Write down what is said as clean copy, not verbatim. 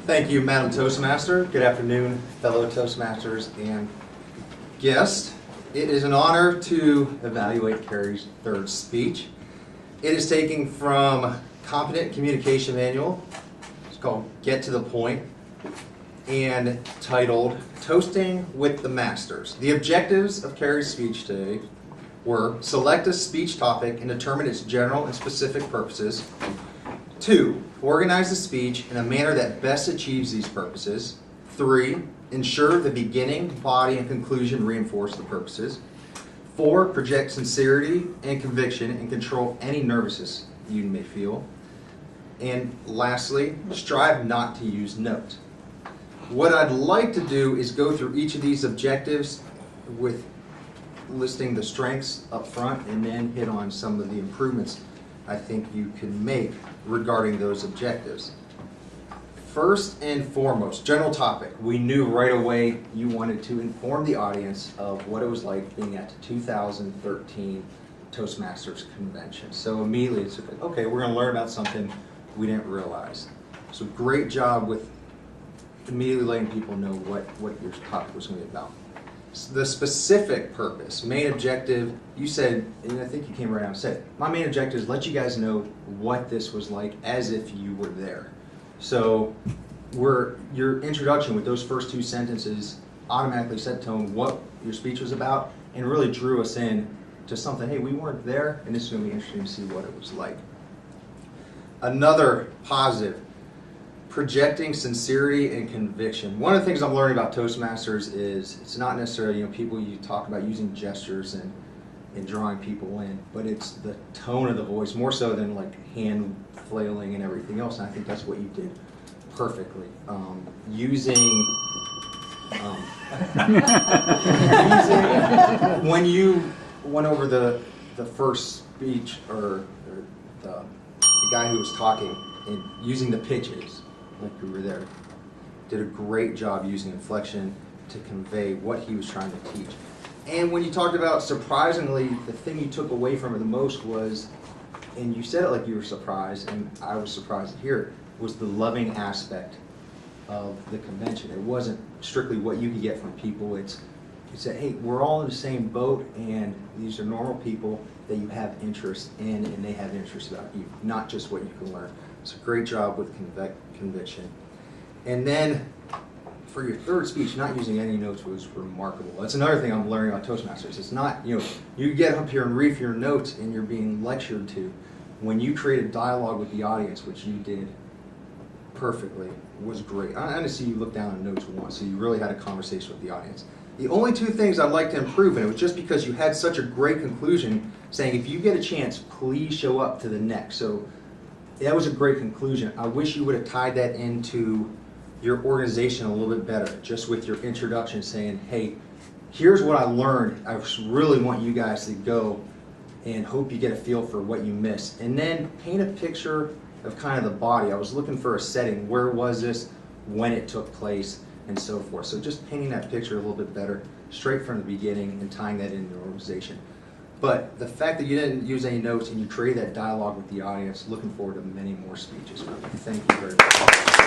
Thank you, Madam Toastmaster. Good afternoon, fellow Toastmasters and guests. It is an honor to evaluate Carrie's third speech. It is taken from Competent Communication Manual. It's called Get to the Point and titled Toasting with the Masters. The objectives of Carrie's speech today were: select a speech topic and determine its general and specific purposes. 2, organize the speech in a manner that best achieves these purposes. 3, ensure the beginning, body, and conclusion reinforce the purposes. 4, project sincerity and conviction and control any nervousness you may feel. And lastly, strive not to use notes. What I'd like to do is go through each of these objectives with listing the strengths up front and then hit on some of the improvements I think you can make regarding those objectives. First and foremost, general topic. We knew right away you wanted to inform the audience of what it was like being at the 2013 Toastmasters Convention. So immediately it's like, okay, we're going to learn about something we didn't realize. So great job with immediately letting people know what your topic was going to be about. The specific purpose, main objective, you said, and I think you came right out and said, my main objective is let you guys know what this was like as if you were there. So your introduction with those first 2 sentences automatically set tone what your speech was about and really drew us in to something, hey, we weren't there and this is going to be interesting to see what it was like. Another positive, projecting sincerity and conviction. One of the things I'm learning about Toastmasters is it's not necessarily, people you talk about using gestures and drawing people in, but it's the tone of the voice more so than like hand flailing and everything else. And I think that's what you did perfectly. When you went over the first speech or the guy who was talking and using the pitches, like you were there, did a great job using inflection to convey what he was trying to teach. And when you talked about, surprisingly, the thing you took away from it the most was, and you said it like you were surprised, and I was surprised to hear it, was the loving aspect of the convention. It wasn't strictly what you could get from people. You said, hey, we're all in the same boat, and these are normal people that you have interest in, and they have interest about you, not just what you can learn. It's a great job with conviction. And then for your third speech, not using any notes was remarkable. That's another thing I'm learning about Toastmasters. It's not, you get up here and read your notes and you're being lectured to. When you create a dialogue with the audience, which you did perfectly, was great. I didn't see you look down at notes once, so you really had a conversation with the audience. The only 2 things I'd like to improve, and it was just because you had such a great conclusion, saying if you get a chance, please show up to the next. So that was a great conclusion. I wish you would have tied that into your organization a little bit better, just with your introduction saying, hey, here's what I learned. I really want you guys to go and hope you get a feel for what you missed. And then paint a picture of kind of the body. I was looking for a setting. Where was this? When it took place? And so forth. So just painting that picture a little bit better, straight from the beginning, and tying that into the organization. But the fact that you didn't use any notes and you created that dialogue with the audience, looking forward to many more speeches from you. Thank you very much.